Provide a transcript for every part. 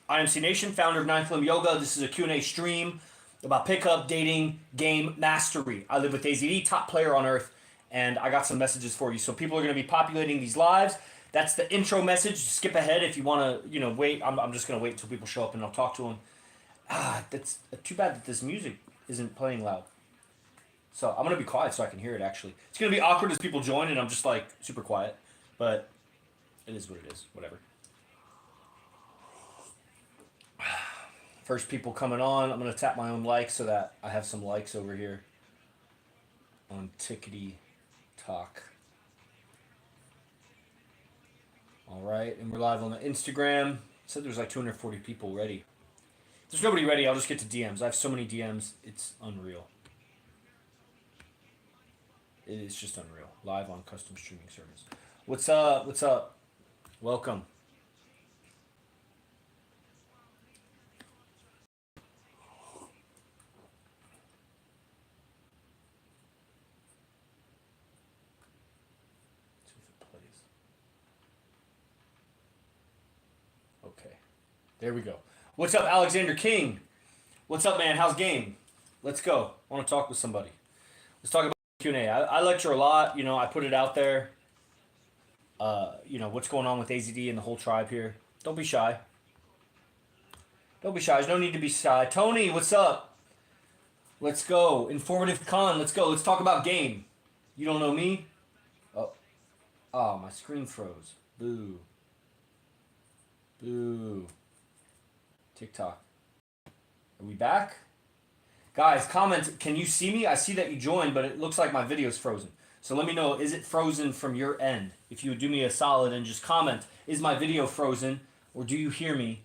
IMC Nation, founder of 9 Limb Yoga. This is a Q&A stream about pickup, dating, game mastery. I live with AZD, top player on earth, and I got some messages for you. So people are going to be populating these lives. That's the intro message. Skip ahead if you want to, wait. I'm just going to wait until people show up and I'll talk to them. That's too bad that this music isn't playing loud. So I'm going to be quiet so I can hear it, actually. It's going to be awkward as people join and I'm just, like, super quiet. But it is what it is. Whatever. First people coming on. I'm going to tap my own likes so that I have some likes over here on Tickety Talk. All right. And we're live on the Instagram. It said there's like 240 people ready. If there's nobody ready, I'll just get to DMs. I have so many DMs. It's unreal. It is just unreal. Live on custom streaming service. What's up? What's up? Welcome. See if it plays. Okay. There we go. What's up, Alexander King? What's up, man? How's game? Let's go. I want to talk with somebody. Let's talk about QnA. I lecture a lot. I put it out there. What's going on with AZD and the whole tribe here. Don't be shy. Don't be shy. There's no need to be shy. Tony, what's up? Let's go. Informative Con, let's go. Let's talk about game. You don't know me? Oh, my screen froze. Boo. Boo. TikTok. Are we back? Guys, comment. Can you see me? I see that you joined, but it looks like my video's frozen. So let me know, is it frozen from your end? If you would do me a solid and just comment, is my video frozen or do you hear me?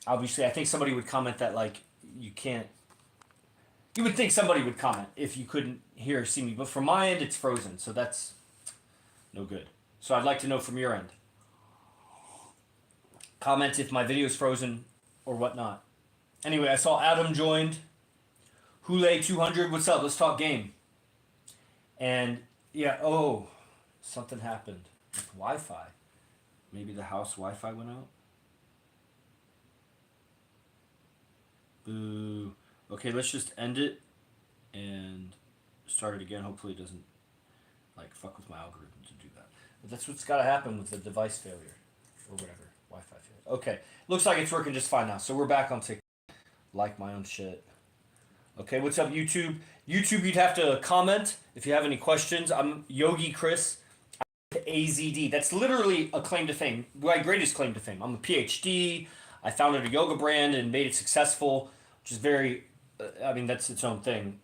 Obviously, I think somebody would comment that, like, you can't. You would think somebody would comment if you couldn't hear or see me. But from my end, it's frozen. So that's no good. So I'd like to know from your end. Comment if my video's frozen or whatnot. Anyway, I saw Adam joined. Hule200, what's up? Let's talk game. And, yeah, something happened with Wi-Fi. Maybe the house Wi-Fi went out? Boo. Okay, let's just end it and start it again. Hopefully it doesn't, fuck with my algorithm to do that. But that's what's got to happen with the device failure or whatever. Wi-Fi failure. Okay, looks like it's working just fine now. So we're back on TikTok. Like my own shit. Okay, what's up, YouTube? YouTube, you'd have to comment if you have any questions. I'm Yogi Chris, AZD. That's literally a claim to fame, my greatest claim to fame. I'm a PhD. I founded a yoga brand and made it successful, which is very, that's its own thing.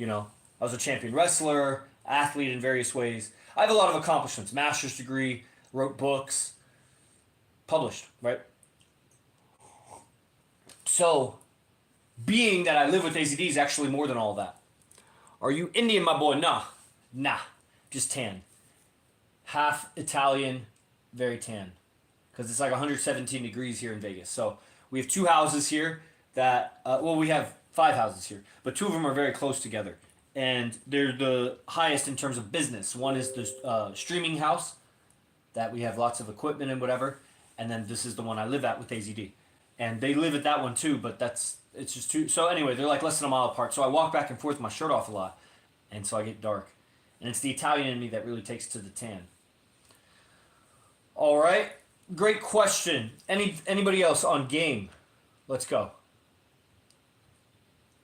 I was a champion wrestler, athlete in various ways. I have a lot of accomplishments. Master's degree, wrote books, published, right? So, being that I live with AZD is actually more than all that. Are you Indian, my boy? Nah. Just tan. Half Italian, very tan. Because it's like 117 degrees here in Vegas. So we have 2 houses here that, we have 5 houses here. But 2 of them are very close together. And they're the highest in terms of business. One is the streaming house that we have lots of equipment and whatever. And then this is the one I live at with AZD. And they live at that one too, but it's just too. So anyway, they're like less than a mile apart. So I walk back and forth with my shirt off a lot. And so I get dark. And it's the Italian in me that really takes to the tan. All right. Great question. Anybody else on game? Let's go.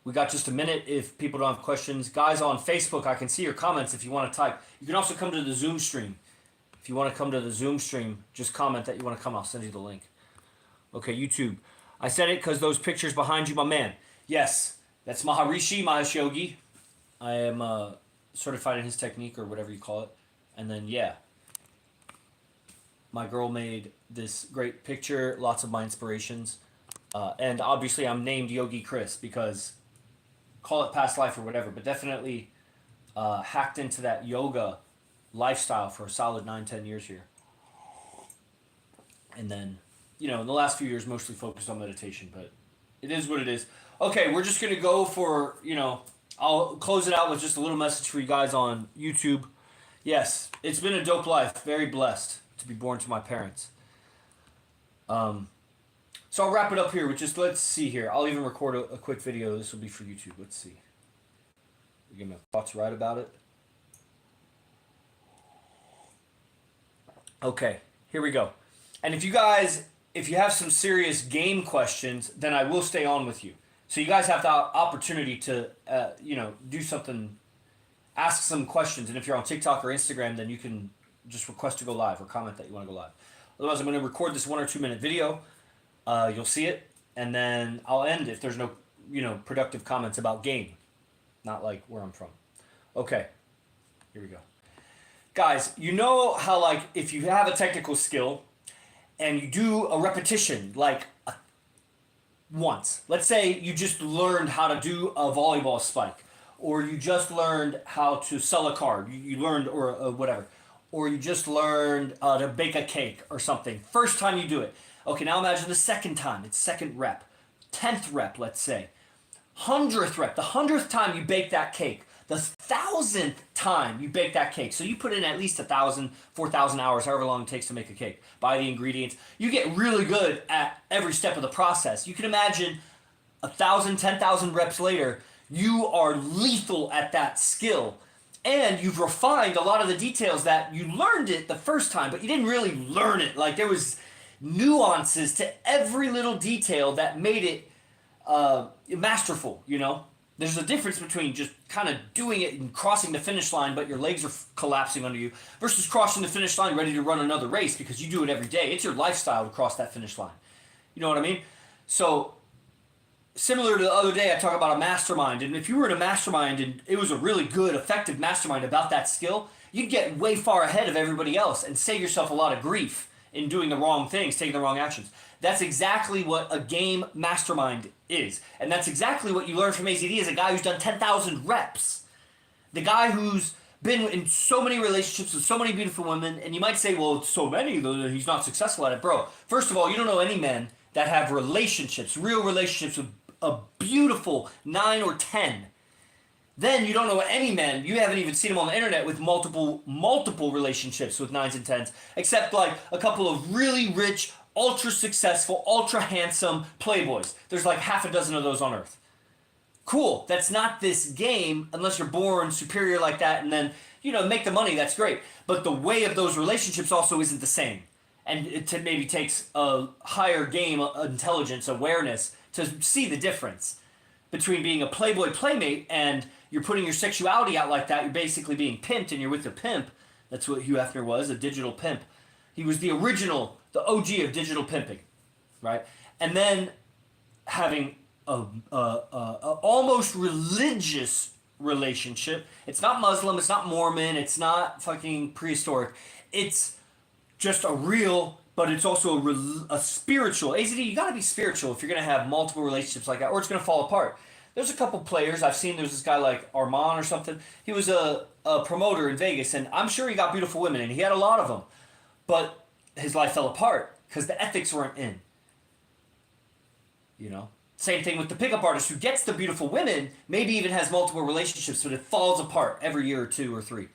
We got just a minute if people don't have questions. Guys on Facebook, I can see your comments if you want to type. You can also come to the Zoom stream. If you want to come to the Zoom stream, just comment that you want to come. I'll send you the link. Okay, YouTube. I said it because those pictures behind you, my man. Yes, that's Maharishi Mahesh Yogi. I am certified in his technique or whatever you call it. And then, yeah. My girl made this great picture, lots of my inspirations. And obviously I'm named Yogi Chris because, call it past life or whatever, but definitely hacked into that yoga lifestyle for a solid 9-10 years here. And then, in the last few years, mostly focused on meditation, but it is what it is. Okay, we're just going to go for, I'll close it out with just a little message for you guys on YouTube. Yes, it's been a dope life. Very blessed to be born to my parents. So I'll wrap it up here with just, let's see here. I'll even record a quick video. This will be for YouTube. Let's see. Get my thoughts right about it. Okay, here we go. And if you have some serious game questions, then I will stay on with you. So you guys have the opportunity to, do something, ask some questions. And if you're on TikTok or Instagram, then you can just request to go live or comment that you want to go live. Otherwise, I'm going to record this 1 or 2 minute video. You'll see it, and then I'll end if there's no, productive comments about game, not like where I'm from. Okay, here we go. Guys, you know how, like, if you have a technical skill and you do a repetition, like once, let's say you just learned how to do a volleyball spike, or you just learned how to sell a card, you learned, or whatever, or you just learned to bake a cake or something. First time you do it. Okay, now imagine the second time. It's second rep. 10th rep, let's say. 100th rep. The 100th time you bake that cake. The 1,000th time you bake that cake. So you put in at least 1,000, 4,000 hours, however long it takes to make a cake. Buy the ingredients. You get really good at every step of the process. You can imagine 1,000, 10,000 reps later, you are lethal at that skill. And you've refined a lot of the details that you learned it the first time, but you didn't really learn it. Like, there was nuances to every little detail that made it masterful, There's a difference between just kind of doing it and crossing the finish line, but your legs are collapsing under you, versus crossing the finish line ready to run another race because you do it every day. It's your lifestyle to cross that finish line. You know what I mean? So, similar to the other day, I talk about a mastermind, and if you were in a mastermind and it was a really good, effective mastermind about that skill, you'd get way far ahead of everybody else and save yourself a lot of grief in doing the wrong things, taking the wrong actions. That's exactly what a game mastermind is. And that's exactly what you learn from AZD as a guy who's done 10,000 reps. The guy who's been in so many relationships with so many beautiful women, and you might say, well, it's so many, he's not successful at it. Bro, first of all, you don't know any men that have relationships, real relationships with a beautiful 9 or 10. Then you don't know any men, you haven't even seen them on the internet with multiple relationships with 9s and 10s, except like a couple of really rich, ultra successful, ultra handsome playboys. There's like half a dozen of those on earth. Cool, that's not this game unless you're born superior like that and then, make the money, that's great. But the way of those relationships also isn't the same. And it maybe takes a higher game intelligence, awareness to see the difference between being a playboy playmate and you're putting your sexuality out like that. You're basically being pimped and you're with a pimp. That's what Hugh Hefner was, a digital pimp. He was the original, the OG of digital pimping, right? And then having a almost religious relationship. It's not Muslim, it's not Mormon, it's not fucking prehistoric. It's just a real, but it's also a spiritual. AZD, you gotta be spiritual if you're gonna have multiple relationships like that, or it's gonna fall apart. There's a couple players I've seen. There's this guy like Armand or something. He was a promoter in Vegas, and I'm sure he got beautiful women, and he had a lot of them. But his life fell apart because the ethics weren't in. Same thing with the pickup artist who gets the beautiful women, maybe even has multiple relationships, but it falls apart every year or 2 or 3.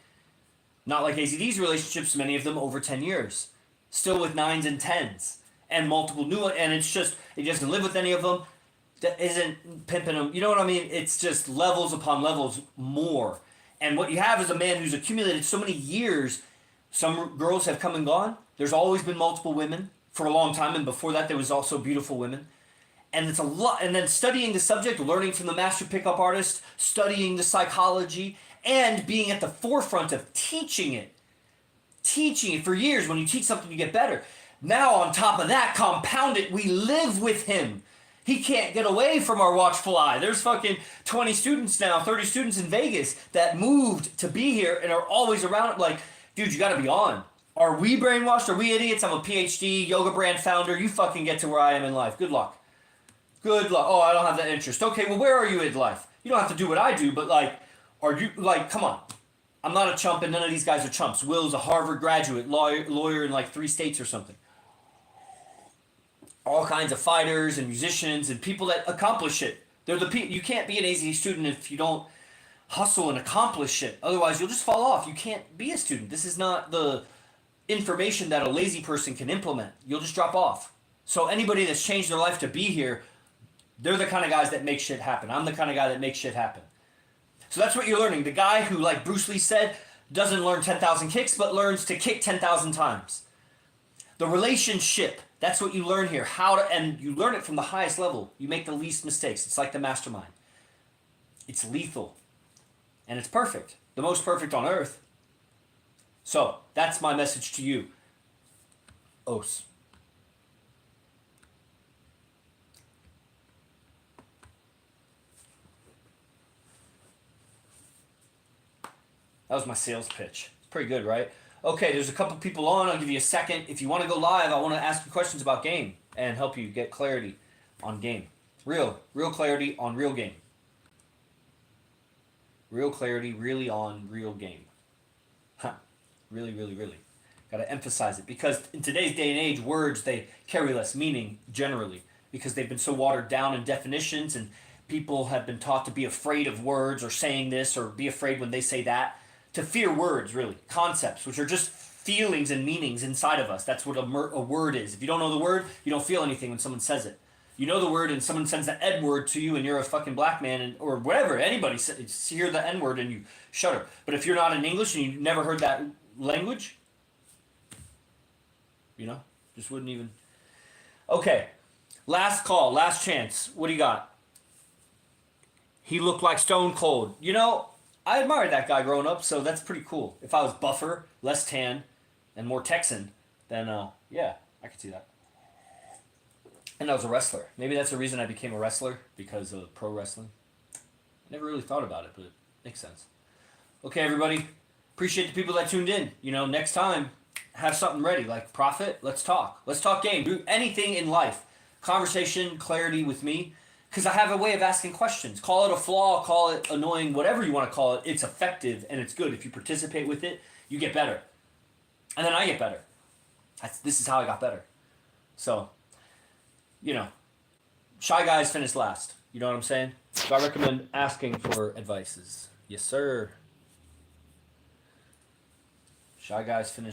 Not like AZD's relationships, many of them over 10 years. Still with 9s and 10s. And multiple new ones, and it's just, he doesn't live with any of them. That isn't pimping them. You know what I mean? It's just levels upon levels more. And what you have is a man who's accumulated so many years. Some girls have come and gone. There's always been multiple women for a long time, and before that there was also beautiful women. And it's a lot. And then studying the subject, learning from the master pickup artist, studying the psychology, and being at the forefront of teaching it. Teaching it for years. When you teach something, you get better. Now, on top of that, compound it, we live with him. He can't get away from our watchful eye. There's fucking 20 students now, 30 students in Vegas that moved to be here and are always around it. Like, dude, you gotta be on. Are we brainwashed? Are we idiots? I'm a PhD, yoga brand founder. You fucking get to where I am in life. Good luck. Good luck. Oh, I don't have that interest. Okay, well, where are you in life? You don't have to do what I do, but are you, come on. I'm not a chump and none of these guys are chumps. Will's a Harvard graduate, lawyer in 3 states or something. All kinds of fighters and musicians and people that accomplish it. They're the people. You can't be an AZ student if you don't hustle and accomplish shit. Otherwise, you'll just fall off. You can't be a student. This is not the information that a lazy person can implement. You'll just drop off. So anybody that's changed their life to be here, they're the kind of guys that make shit happen. I'm the kind of guy that makes shit happen. So that's what you're learning. The guy who, like Bruce Lee said, doesn't learn 10,000 kicks, but learns to kick 10,000 times. The relationship, that's what you learn here. And you learn it from the highest level. You make the least mistakes. It's like the mastermind. It's lethal. And it's perfect. The most perfect on earth. So, that's my message to you. Os. That was my sales pitch. It's pretty good, right? Okay, there's a couple people on. I'll give you a second. If you want to go live, I want to ask you questions about game and help you get clarity on game. Real clarity on real game. Real clarity really on real game. Huh. Really. Got to emphasize it because in today's day and age, words, they carry less meaning generally because they've been so watered down in definitions and people have been taught to be afraid of words or saying this or be afraid when they say that. To fear words, really. Concepts, which are just feelings and meanings inside of us. That's what a word is. If you don't know the word, you don't feel anything when someone says it. You know the word and someone sends the N word to you and you're a fucking black man or whatever. Anybody hear the N word and you shudder. But if you're not in English and you've never heard that language, just wouldn't even. Okay. Last call, last chance. What do you got? He looked like Stone Cold. I admired that guy growing up, so that's pretty cool. If I was buffer, less tan, and more Texan, then yeah, I could see that. And I was a wrestler. Maybe that's the reason I became a wrestler, because of pro wrestling. I never really thought about it, but it makes sense. Okay, everybody. Appreciate the people that tuned in. Next time, have something ready. Like, Prophet, let's talk. Let's talk game. Do anything in life. Conversation, clarity with me. Because I have a way of asking questions. Call it a flaw, call it annoying, whatever you want to call it. It's effective and it's good. If you participate with it, you get better. And then I get better. This is how I got better. So, shy guys finish last. You know what I'm saying? So I recommend asking for advices. Yes, sir. Shy guys finish